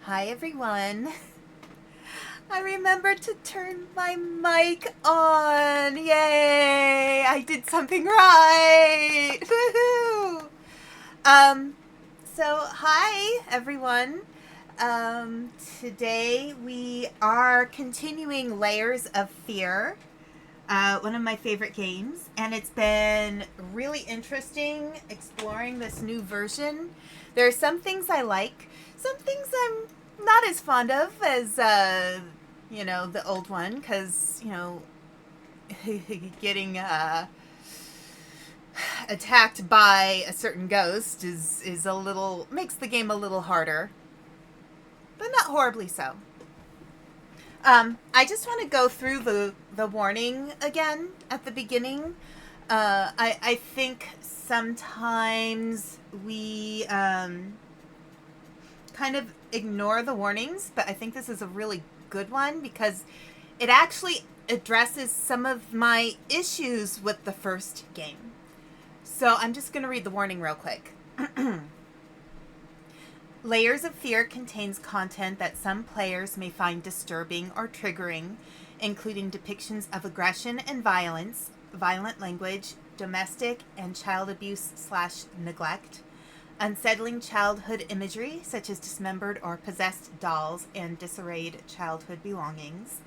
Hi everyone. I remembered to turn my mic on. Yay! I did something right. Woohoo! Um hi everyone. Today we are continuing Layers of Fear. One of my favorite games, and it's been really interesting exploring this new version. There are some things I like, some things I'm not as fond of as the old one, because getting attacked by a certain ghost is a little, makes the game a little harder, but not horribly so. I just want to go through the warning again at the beginning. I think sometimes we kind of ignore the warnings, but I think this is a really good one because it actually addresses some of my issues with the first game. So I'm just going to read the warning real quick. Layers of Fear contains content that some players may find disturbing or triggering, including depictions of aggression and violence, violent language, domestic and child abuse/neglect, unsettling childhood imagery such as dismembered or possessed dolls and disarrayed childhood belongings,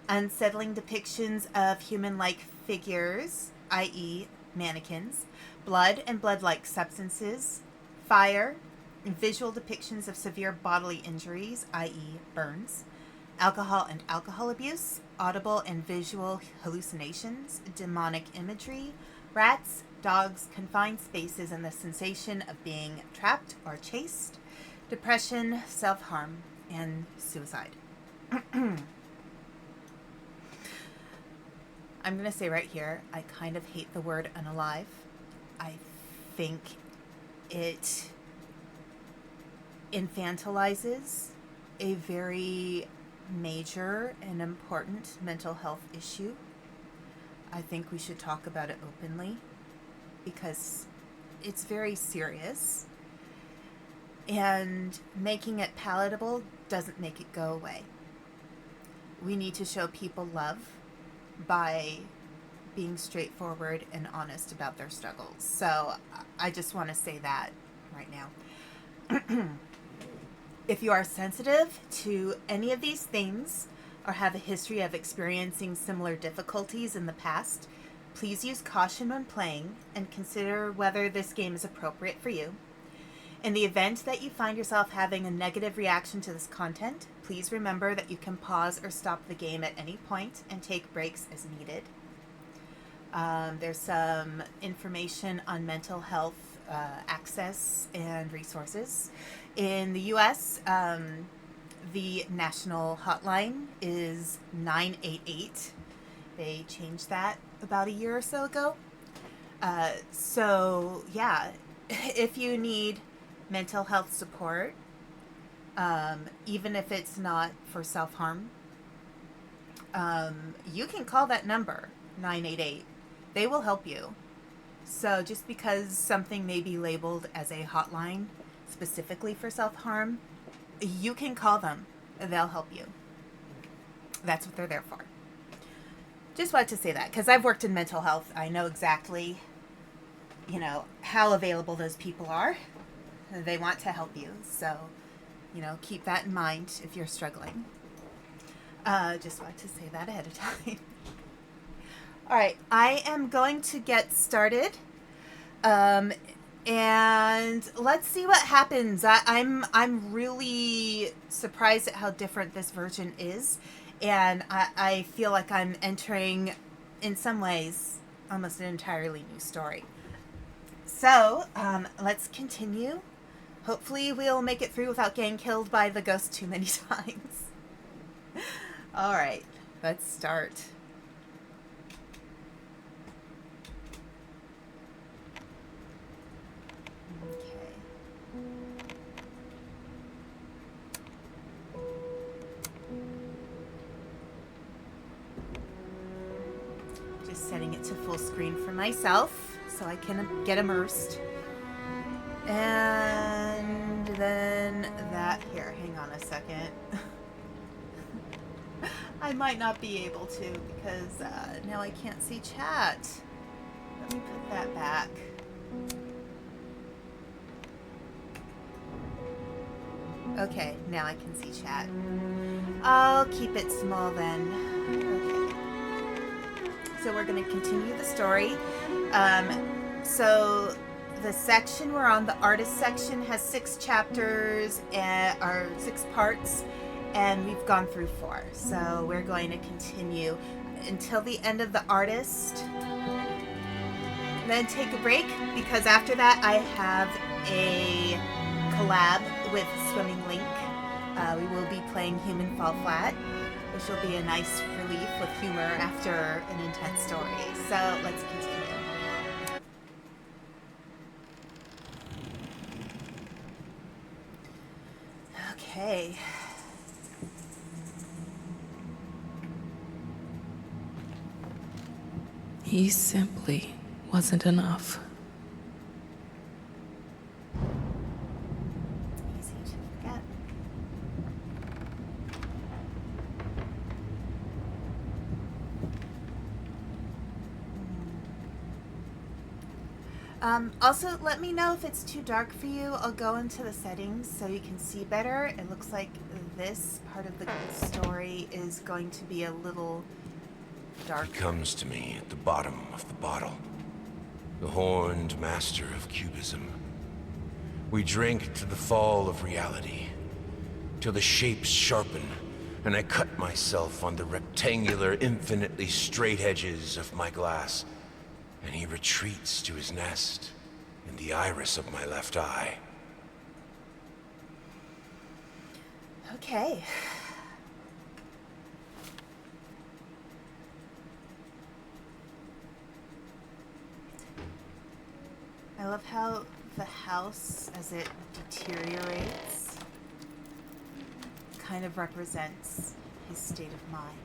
unsettling depictions of human-like figures, i.e. mannequins, blood and blood-like substances, fire, visual depictions of severe bodily injuries, i.e. burns, alcohol and alcohol abuse, audible and visual hallucinations, demonic imagery, rats, dogs, confined spaces, and the sensation of being trapped or chased, depression, self-harm, and suicide. I'm going to say right here, I kind of hate the word unalive. I think it infantilizes a very major and important mental health issue. I think we should talk about it openly because it's very serious, and making it palatable doesn't make it go away. We need to show people love by being straightforward and honest about their struggles. So I just want to say that right now. If you are sensitive to any of these things or have a history of experiencing similar difficulties in the past, please use caution when playing and consider whether this game is appropriate for you. In the event that you find yourself having a negative reaction to this content, please remember that you can pause or stop the game at any point and take breaks as needed. There's some information on mental health access and resources. In the U.S., the national hotline is 988. They changed that about a year or so ago. So, yeah, if you need mental health support, even if it's not for self-harm, you can call that number, 988. They will help you. So just because something may be labeled as a hotline specifically for self-harm, you can call them. They'll help you. That's what they're there for. Just wanted to say that because I've worked in mental health. I know exactly, how available those people are. They want to help you. So, keep that in mind if you're struggling. Just wanted to say that ahead of time. All right, I am going to get started, and let's see what happens. I'm really surprised at how different this version is, and I feel like I'm entering, in some ways, almost an entirely new story. So let's continue. Hopefully we'll make it through without getting killed by the ghost too many times. All right, let's start. Setting it to full screen for myself so I can get immersed. And then that here, hang on a second. I might not be able to because now I can't see chat. Let me put that back. Okay, now I can see chat. I'll keep it small then. Okay. So we're going to continue the story. So the section we're on, the artist section, has 6 chapters or 6 parts, and we've gone through 4. So we're going to continue until the end of the artist. Then take a break because after that I have a collab with Swimming Link. We will be playing Human Fall Flat, which will be a nice relief with humor after an intense story. So let's continue. Okay. He simply wasn't enough. Easy to forget. Also, let me know if it's too dark for you. I'll go into the settings so you can see better. It looks like this part of the story is going to be a little dark. He comes to me at the bottom of the bottle, the horned master of cubism. We drink to the fall of reality, till the shapes sharpen, and I cut myself on the rectangular, infinitely straight edges of my glass, and he retreats to his nest in the iris of my left eye. Okay. I love how the house, as it deteriorates, kind of represents his state of mind.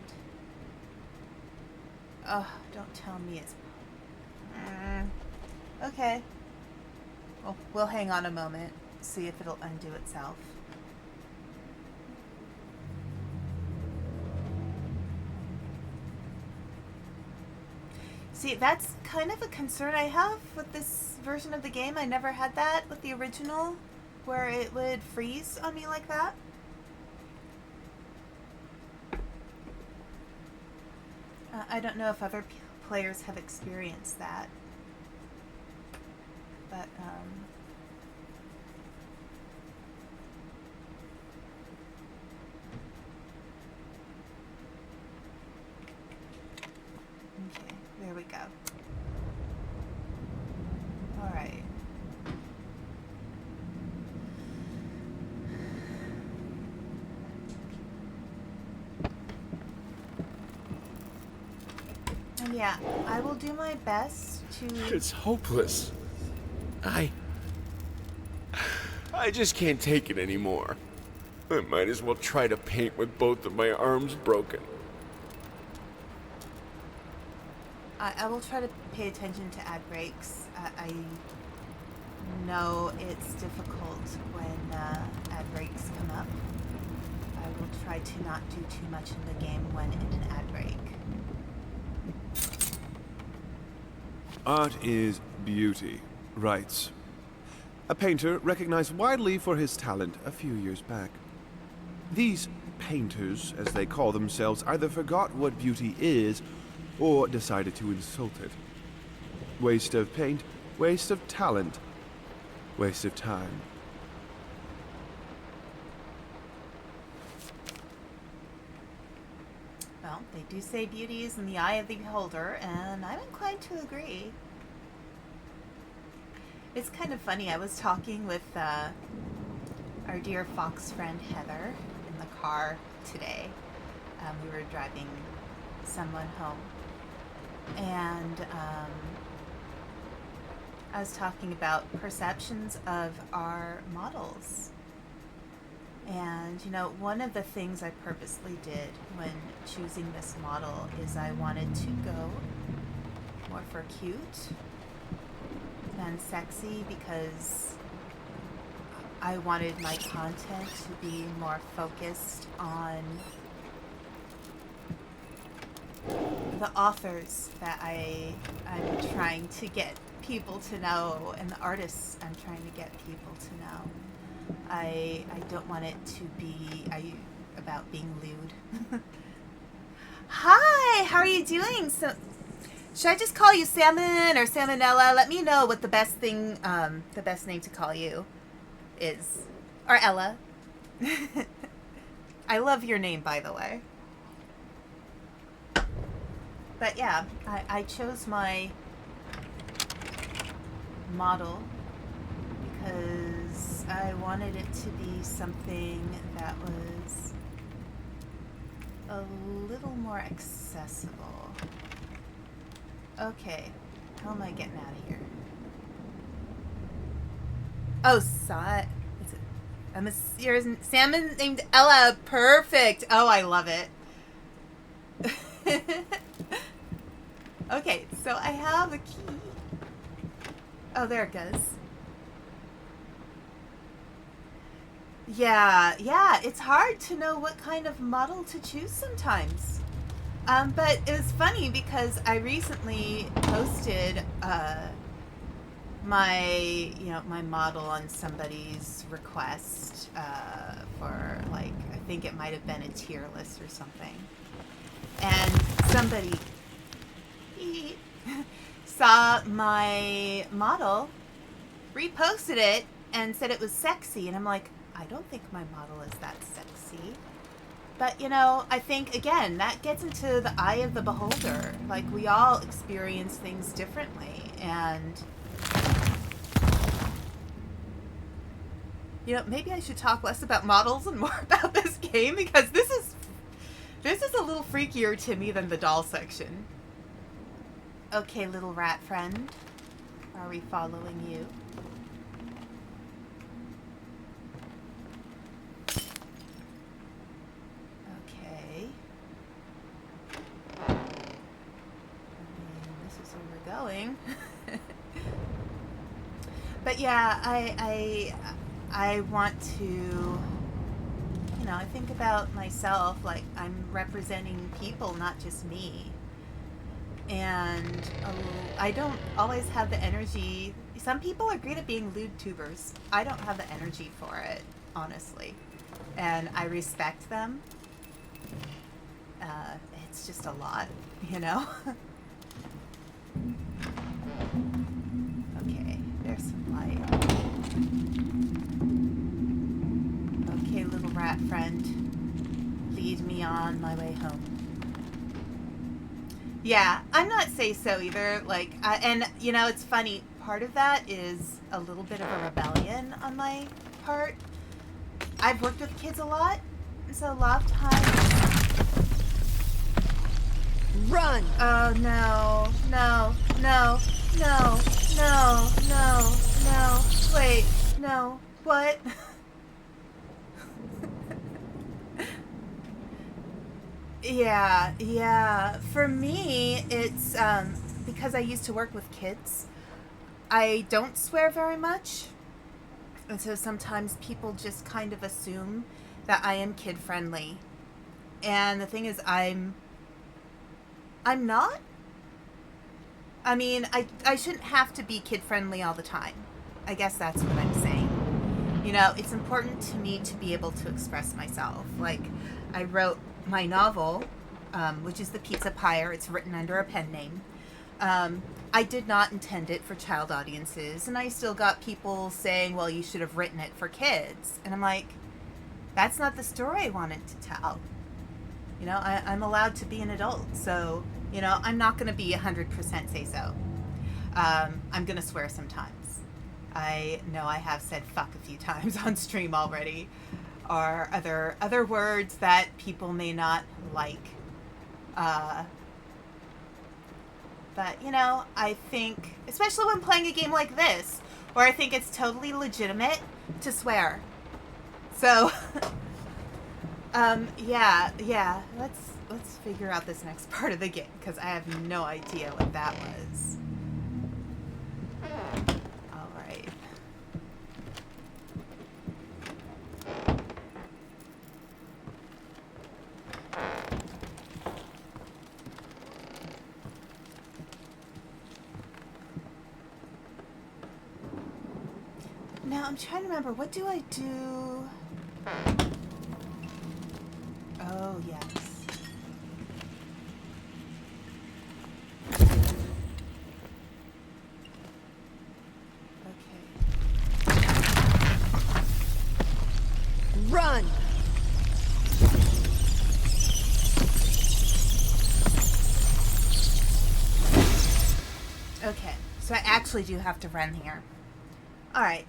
Oh, don't tell me it's... Okay. Well, we'll hang on a moment, see if it'll undo itself. See, that's kind of a concern I have with this version of the game. I never had that with the original, where it would freeze on me like that. I don't know if other players have experienced that. But, Yeah, I will do my best to... It's hopeless. I just can't take it anymore. I might as well try to paint with both of my arms broken. I will try to pay attention to ad breaks. I know it's difficult when ad breaks come up. I will try to not do too much in the game when in an ad break. Art is beauty, writes a painter recognized widely for his talent a few years back. These painters, as they call themselves, either forgot what beauty is or decided to insult it. Waste of paint, waste of talent, waste of time. Well, they do say beauty is in the eye of the beholder, and I'm inclined to agree. It's kind of funny. I was talking with our dear fox friend Heather in the car today. We were driving someone home. And I was talking about perceptions of our models. And, you know, one of the things I purposely did when choosing this model is I wanted to go more for cute than sexy because I wanted my content to be more focused on the authors that I'm trying to get people to know and the artists I'm trying to get people to know. I don't want it to be about being lewd. Hi, how are you doing? So, should I just call you Salmon or Salmonella? Let me know what the best thing, the best name to call you is. Or Ella. I love your name, by the way. But yeah, I chose my model because I wanted it to be something that was a little more accessible. Okay, how am I getting out of here? Oh, you're a salmon named Ella. Perfect. Oh, I love it. Okay, so I have a key. Oh, there it goes. Yeah, it's hard to know what kind of model to choose sometimes. But it was funny because I recently posted my model on somebody's request for, like, I think it might have been a tier list or something. And somebody saw my model, reposted it, and said it was sexy. And I'm like, I don't think my model is that sexy. But, you know, I think, again, that gets into the eye of the beholder. Like, we all experience things differently. And, you know, maybe I should talk less about models and more about this game, because this is a little freakier to me than the doll section. Okay, little rat friend. Are we following you? Okay. This is where we're going. But yeah, I want to, you know, I think about myself like I'm representing people, not just me. And I don't always have the energy. Some people are great at being lewd tubers. I don't have the energy for it, honestly. And I respect them. It's just a lot, you know? Okay, there's some light. Okay, little rat friend, lead me on my way home. Yeah, I'm not say so either. Like, and you know, it's funny. Part of that is a little bit of a rebellion on my part. I've worked with kids a lot, so a lot of times Run! Oh no, no, no, no, no, no, no. Wait, no. What? Yeah. For me, it's because I used to work with kids. I don't swear very much. And so sometimes people just kind of assume that I am kid friendly. And the thing is I'm not. I mean, I shouldn't have to be kid friendly all the time. I guess that's what I'm saying. You know, it's important to me to be able to express myself. Like, I wrote my novel, which is The Pizza Pyre. It's written under a pen name. I did not intend it for child audiences, and I still got people saying, well, you should have written it for kids. And I'm like, that's not the story I wanted to tell. You know, I'm allowed to be an adult, so, you know, I'm not going to be 100% say so. I'm going to swear sometimes. I know I have said fuck a few times on stream already, or other words that people may not like. But, you know, I think, especially when playing a game like this, where I think it's totally legitimate to swear. So, yeah, let's figure out this next part of the game, because I have no idea what that was. Alright. Now, I'm trying to remember, what do I do? Oh, yes. Okay. Run! Okay, so I actually do have to run here. Alright.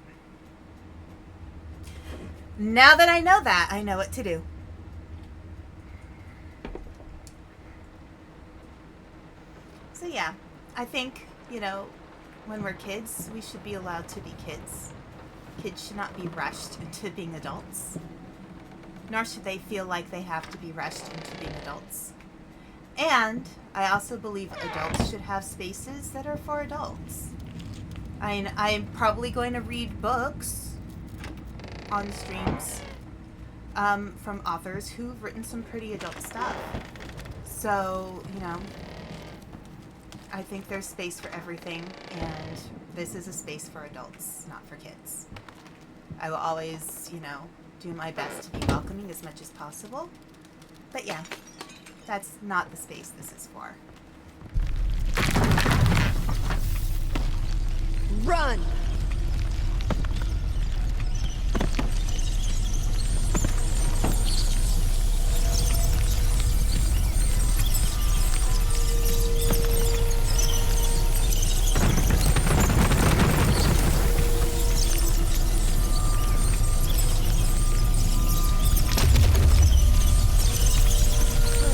Now that I know that, I know what to do. So yeah, I think, you know, when we're kids, we should be allowed to be kids. Kids should not be rushed into being adults. Nor should they feel like they have to be rushed into being adults. And I also believe adults should have spaces that are for adults. I mean, I'm probably going to read books on streams from authors who've written some pretty adult stuff. So, you know, I think there's space for everything, and this is a space for adults, not for kids. I will always, you know, do my best to be welcoming as much as possible. But yeah, that's not the space this is for. Run!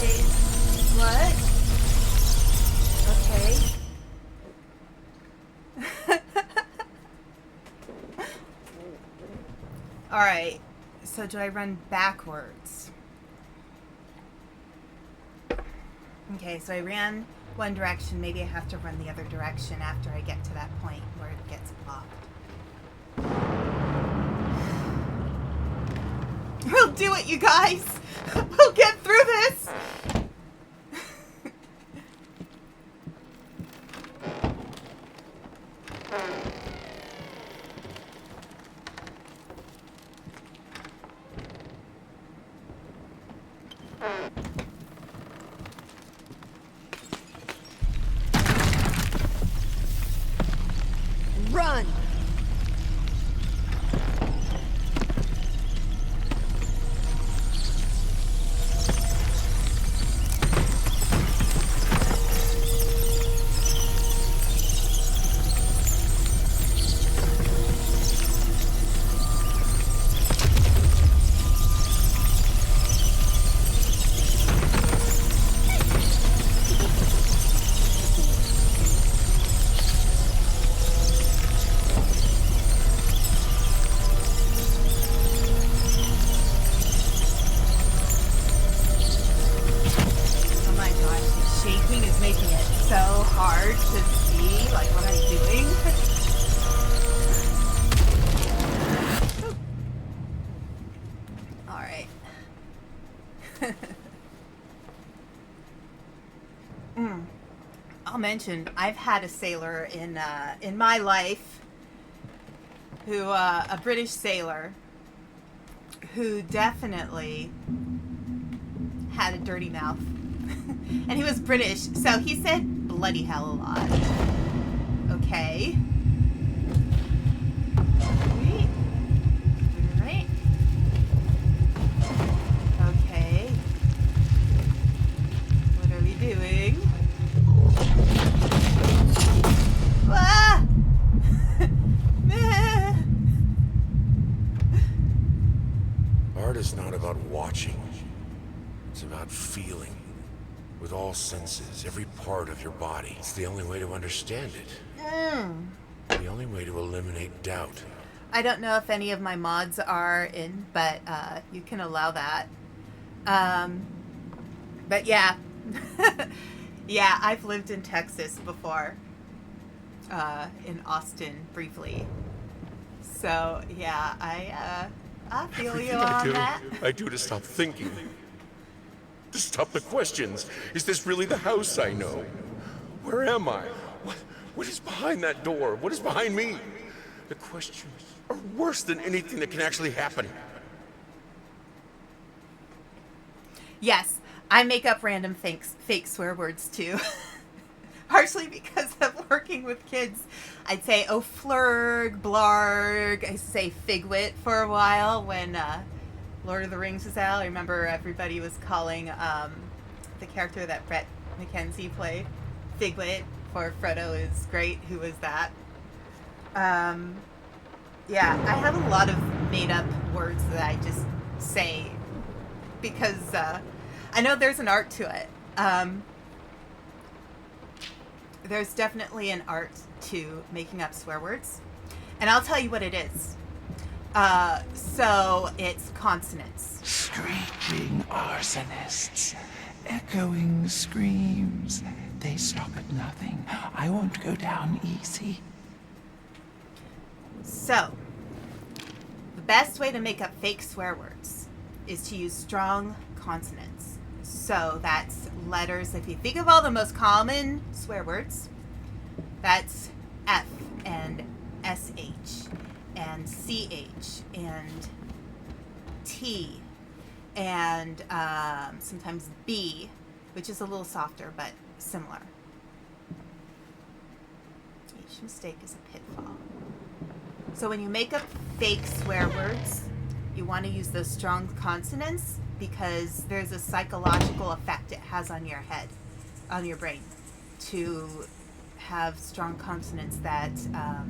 Wait, what? Okay. Alright, so do I run backwards? Okay, so I ran one direction, maybe I have to run the other direction after I get to that point where it gets blocked. We'll do it, you guys! We'll get through this! Run! I'll mention I've had a sailor in my life who a British sailor who definitely had a dirty mouth. And he was British, so he said bloody hell a lot. Okay. Right. Okay. What are we doing? Ah! Art is not about watching. It's about feeling. With all senses, every part of your body. It's the only way to understand it. The only way to eliminate doubt. I don't know if any of my mods are in, but you can allow that. But yeah. Yeah, I've lived in Texas before. In Austin, briefly. So, yeah, I feel you on that. I do to stop thinking. To stop the questions. Is this really the house I know? Where am I? What is behind that door? What is behind me? The questions are worse than anything that can actually happen. Yes, I make up random fake swear words too. Partially because of working with kids. I'd say, oh, flurg, blarg. I used to say figwit for a while when Lord of the Rings was out. I remember everybody was calling the character that Brett McKenzie played Figwit for Frodo is great. Who was that? Yeah, I have a lot of made up words that I just say because I know there's an art to it. There's definitely an art to making up swear words. And I'll tell you what it is. So it's consonants. Screeching arsonists, echoing screams. They stop at nothing. I won't go down easy. So, the best way to make up fake swear words is to use strong consonants. So that's letters. If you think of all the most common swear words, that's F and SH and CH and T and sometimes B, which is a little softer but similar. Each mistake is a pitfall. So when you make up fake swear words, you want to use those strong consonants because there's a psychological effect it has on your head, on your brain, to have strong consonants that, I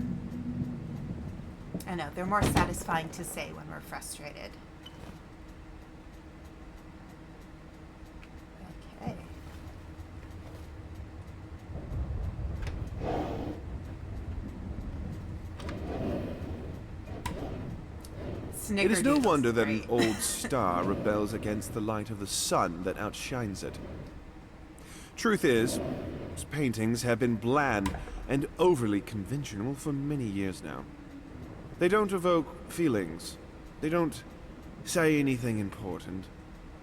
know, they're more satisfying to say when we're frustrated. Okay. It is no Snickerdoodle's wonder that great. an old star rebels against the light of the sun that outshines it. Truth is, his paintings have been bland and overly conventional for many years now. They don't evoke feelings. They don't say anything important.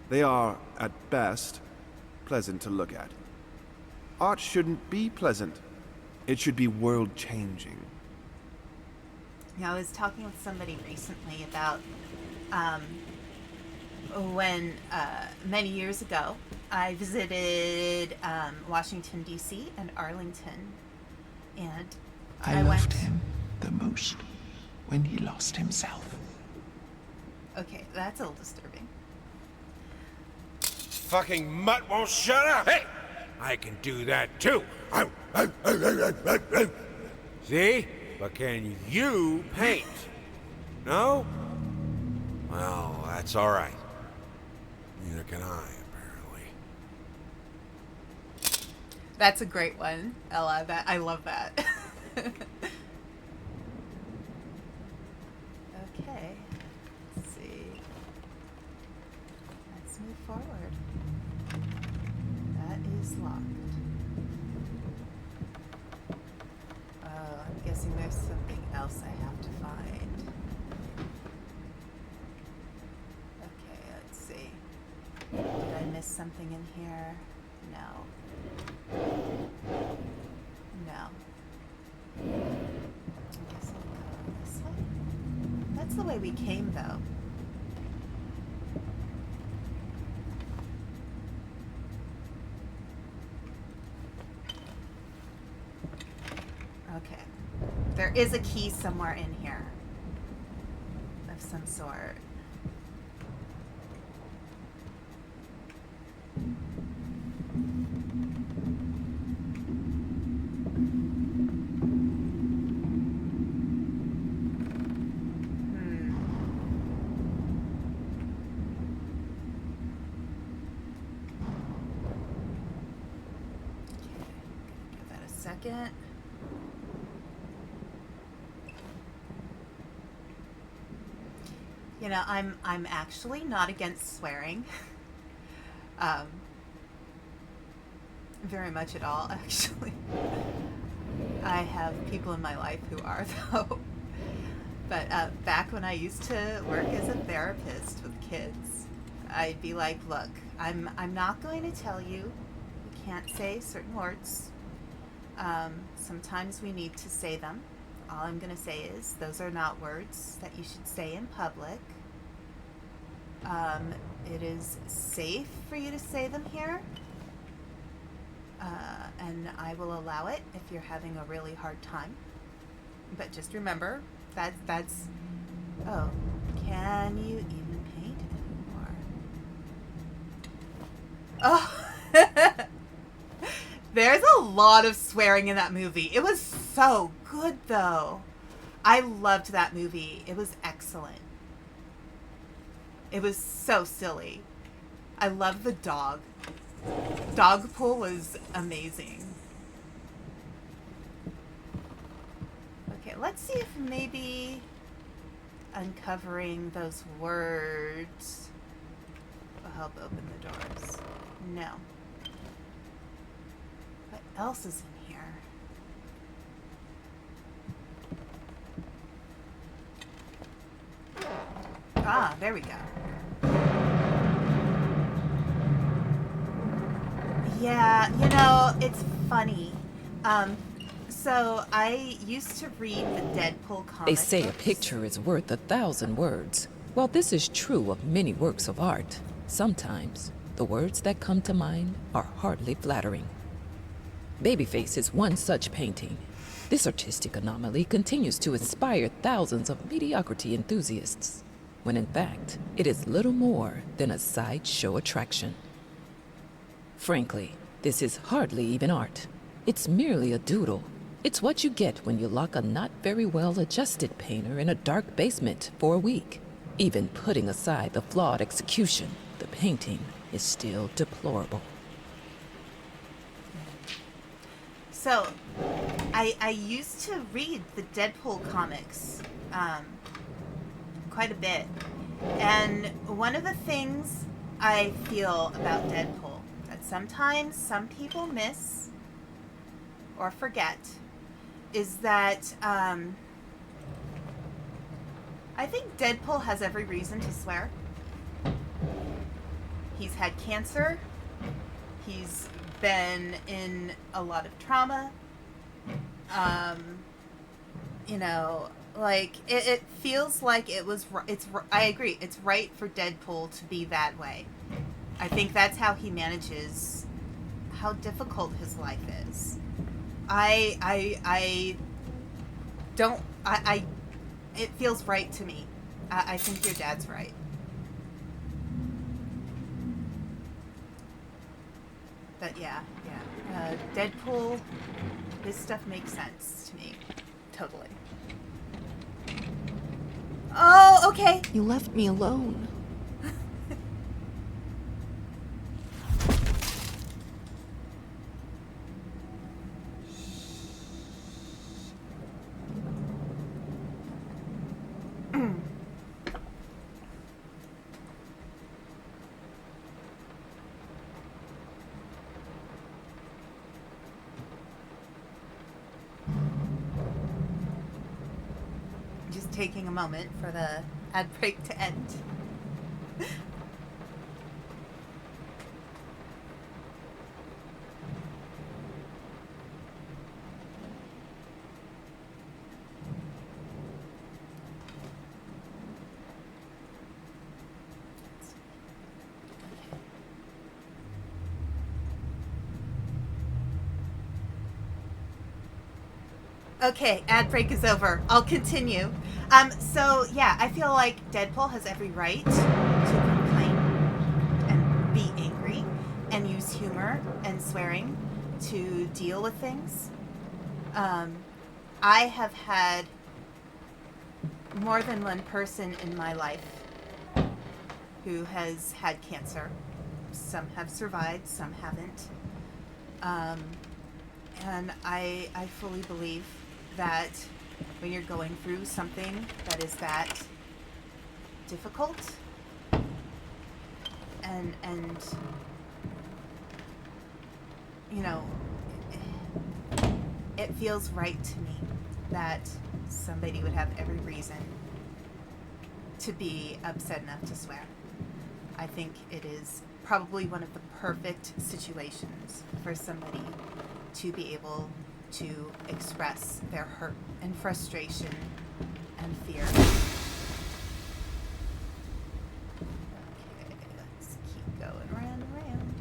They are, at best, pleasant to look at. Art shouldn't be pleasant. It should be world-changing. Yeah, I was talking with somebody recently about when many years ago I visited Washington, D.C. and Arlington, and I loved him the most when he lost himself. Okay, that's a little disturbing. Fucking mutt won't shut up! Hey! I can do that too! See? But can you paint? No? Well, that's all right. Neither can I, apparently. That's a great one, Ella. That I love that. Okay, let's see. Let's move forward. That is locked. I'm guessing there's something else I have to find. Okay, let's see. something in here? No. No. I guess I'll go this way. That's the way we came, though. Okay. There is a key somewhere in here. Of some sort. Second. You know, I'm actually not against swearing. Very much at all, actually. I have people in my life who are, though. But back when I used to work as a therapist with kids, I'd be like, look, I'm not going to tell you can't say certain words. Sometimes we need to say them. All I'm going to say is those are not words that you should say in public. It is safe for you to say them here. And I will allow it if you're having a really hard time. But just remember, that's... Oh, can you even paint anymore? Oh! There's a lot of swearing in that movie. It was so good, though. I loved that movie. It was excellent. It was so silly. I love the dog. Dogpool was amazing. Okay, let's see if maybe uncovering those words will help open the doors. No. What else is in here? Ah, there we go. Yeah, you know, it's funny. So I used to read the Deadpool comic They say books. a picture is worth 1,000 words. While this is true of many works of art, sometimes the words that come to mind are hardly flattering. Babyface is one such painting. This artistic anomaly continues to inspire thousands of mediocrity enthusiasts, when in fact, it is little more than a sideshow attraction. Frankly, this is hardly even art. It's merely a doodle. It's what you get when you lock a not very well-adjusted painter in a dark basement for a week. Even putting aside the flawed execution, the painting is still deplorable. So, I used to read the Deadpool comics quite a bit. And one of the things I feel about Deadpool that sometimes some people miss or forget is that I think Deadpool has every reason to swear. He's had cancer. He's been in a lot of trauma. You know, like it feels like I agree. It's right for Deadpool to be that way. I think that's how he manages how difficult his life is. It feels right to me. I think your dad's right. But yeah. Deadpool, his stuff makes sense to me. Totally. Oh, okay. You left me alone. Just taking a moment for the ad break to end. Okay, ad break is over. I'll continue. So yeah, I feel like Deadpool has every right to complain and be angry and use humor and swearing to deal with things. I have had more than one person in my life who has had cancer. Some have survived, some haven't. And I fully believe that when you're going through something that is that difficult and you know, it feels right to me that somebody would have every reason to be upset enough to swear. I think it is probably one of the perfect situations for somebody to be able to express their hurt and frustration and fear. Okay, let's keep going round and round.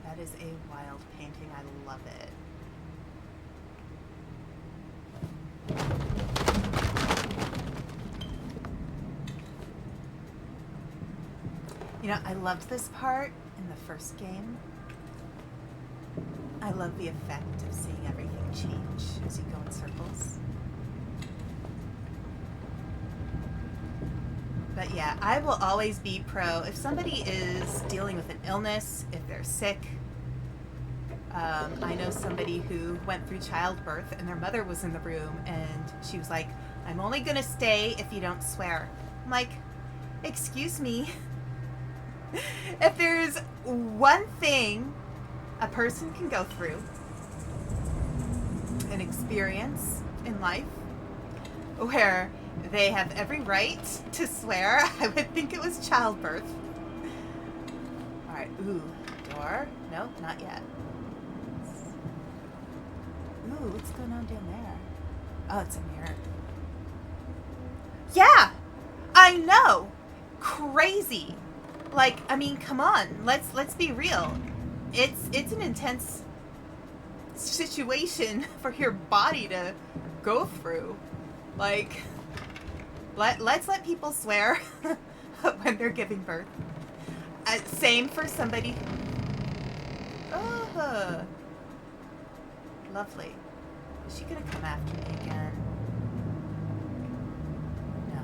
That is a wild painting. I love it. You know, I loved this part in the first game. I love the effect of seeing everything change as you go in circles. But yeah, I will always be pro. If somebody is dealing with an illness, if they're sick, I know somebody who went through childbirth and their mother was in the room and she was like, "I'm only gonna stay if you don't swear." I'm like, excuse me. If there's one thing a person can go through, an experience in life where they have every right to swear, I would think it was childbirth. All right, ooh, door. Nope, not yet. Ooh, what's going on down there? Oh, it's a mirror. Yeah, I know. Crazy. Like, I mean, come on. Let's be real. It's an intense situation for your body to go through. Like, let's let people swear when they're giving birth. Same for somebody. Oh, lovely. Is she gonna come after me again? No.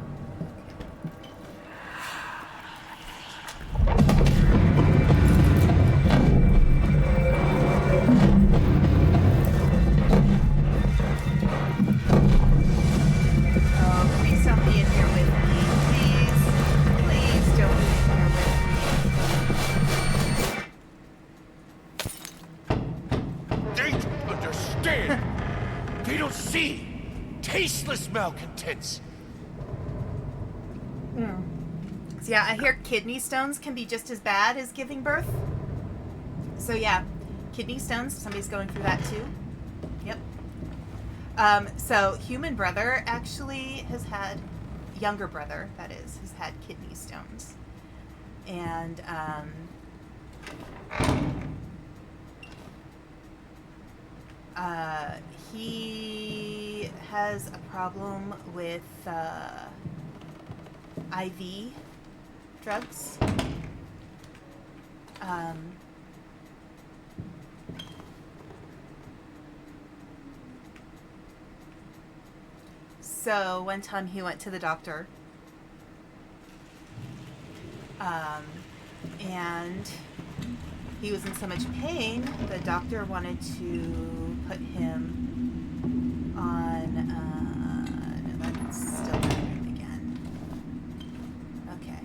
Oh, please don't be in here with me. Please don't be in here with me. They don't understand. They don't see. Tasteless malcontents. So yeah, I hear kidney stones can be just as bad as giving birth. So yeah, kidney stones, somebody's going through that too. Yep. So human brother actually has had, younger brother that is, has had kidney stones. And he has a problem with IV drugs. So one time he went to the doctor, and he was in so much pain, the doctor wanted to put him on, no, that's still happening again. Okay.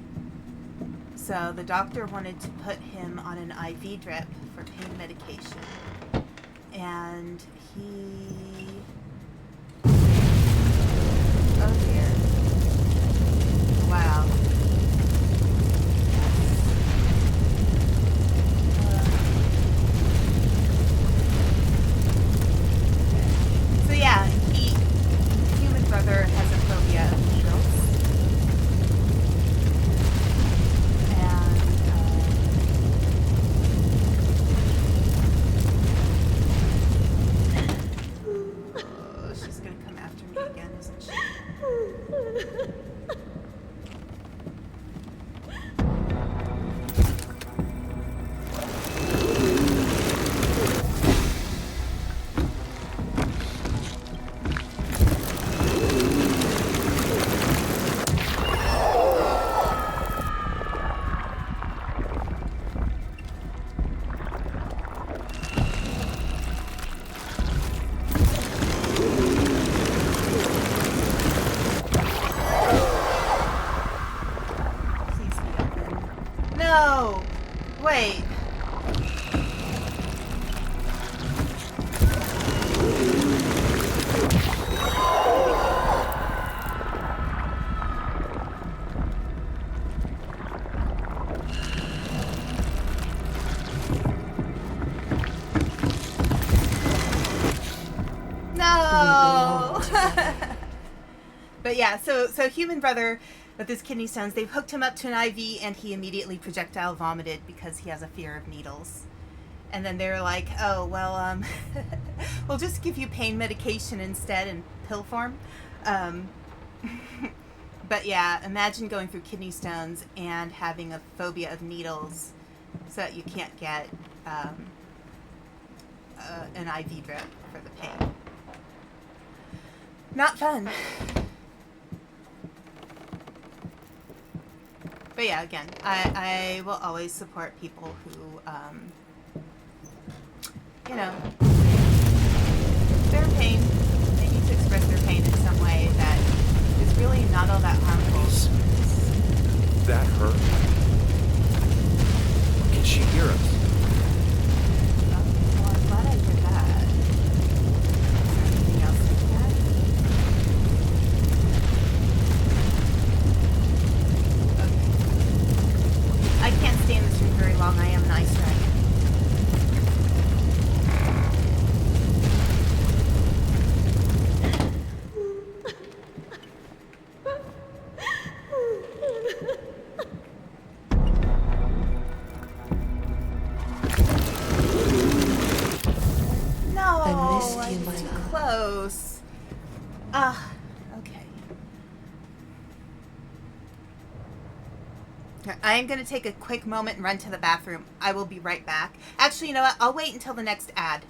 So the doctor wanted to put him on an IV drip for pain medication. And he... Oh dear. Wow. So yeah, human brother has a phobia of needles. And Please be open. No! Wait. No! But yeah, so human brother with his kidney stones, they've hooked him up to an IV and he immediately projectile vomited because he has a fear of needles. And then they're like, oh, well, we'll just give you pain medication instead in pill form. But yeah, imagine going through kidney stones and having a phobia of needles so that you can't get an IV drip for the pain. Not fun. But yeah, again, I will always support people who, you know, their pain, they need to express their pain in some way that is really not all that harmful. That her? Can she hear us? Oh, well, I'm glad I did that. Is there anything else to add? Okay. I can't stay in this room very long. I am an ice dragon. No, I missed you, I'm my too love. close. Okay. I am going to take a quick moment and run to the bathroom. I will be right back. Actually, you know what? I'll wait until the next ad.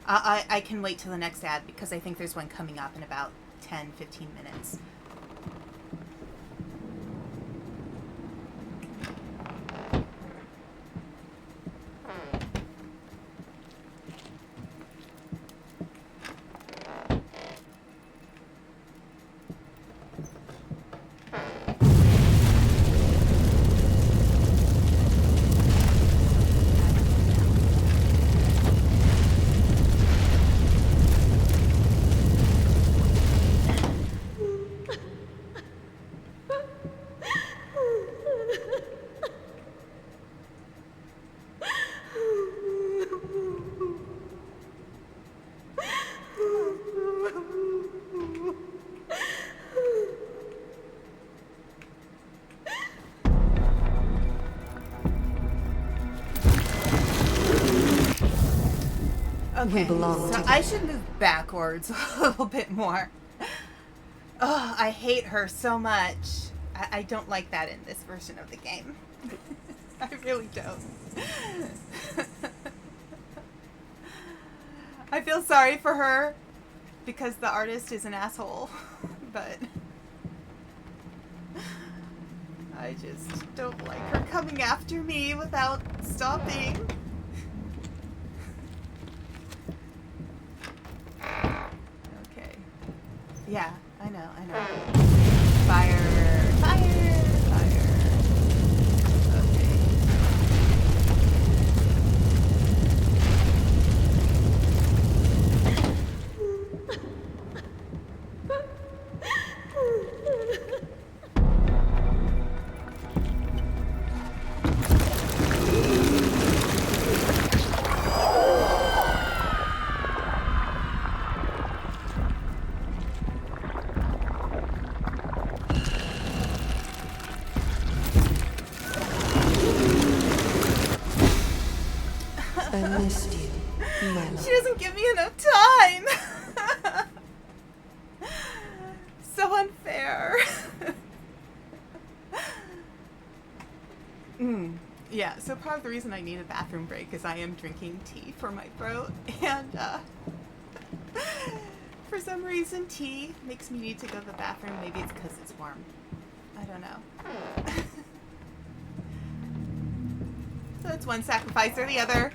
I can wait till the next ad because I think there's one coming up in about 10, 15 minutes. Okay, belong so together. I should move backwards a little bit more. Oh, I hate her so much. I don't like that in this version of the game. I really don't. I feel sorry for her because the artist is an asshole, but I just don't like her coming after me without stopping. Okay. Yeah, I know. Fire, fire, fire. Okay. I missed you, my love. She doesn't give me enough time. So unfair. Yeah, so part of the reason I need a bathroom break is I am drinking tea for my throat, and for some reason tea makes me need to go to the bathroom. Maybe it's because it's warm. I don't know. So it's one sacrifice or the other.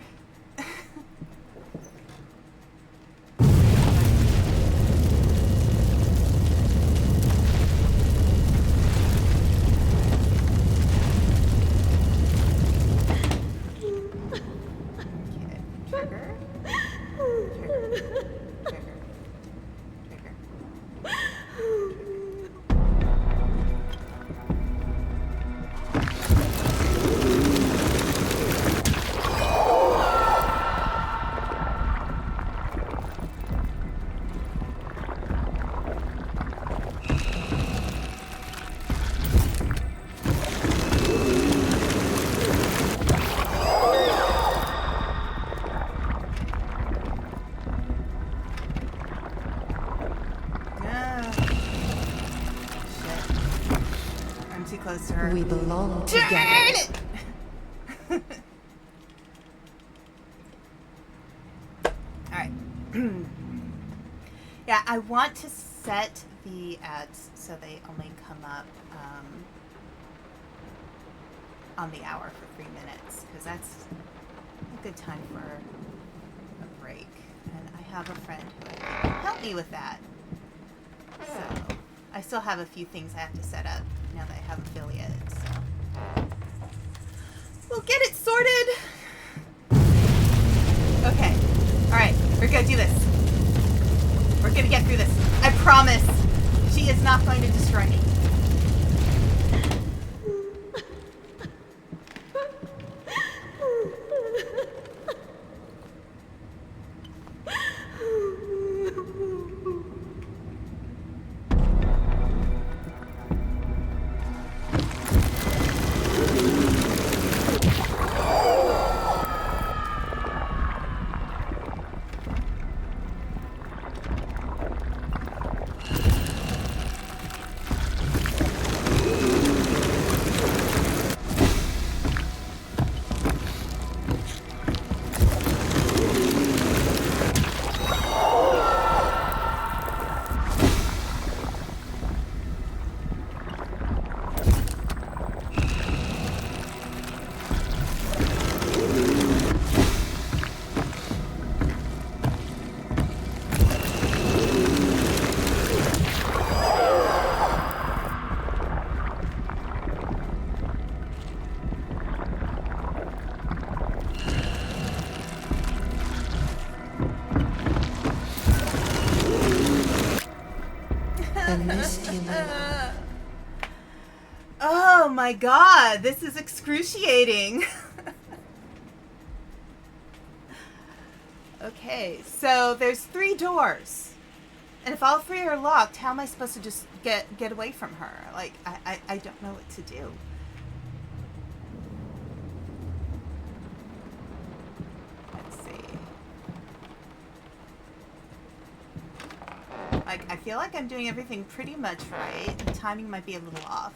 Close to her. We belong together. Alright. Yeah, I want to set the ads so they only come up on the hour for 3 minutes, because that's a good time for a break. And I have a friend who I think can help me with that. So I still have a few things I have to set up now that I have affiliate, so we'll get it sorted. Okay. Alright, we're gonna do this. We're gonna get through this. I promise. She is not going to destroy me. Oh my god, this is excruciating. Okay, so there's 3 doors. And if all 3 are locked, how am I supposed to just get away from her? Like, I don't know what to do. Let's see. Like, I feel like I'm doing everything pretty much right. The timing might be a little off.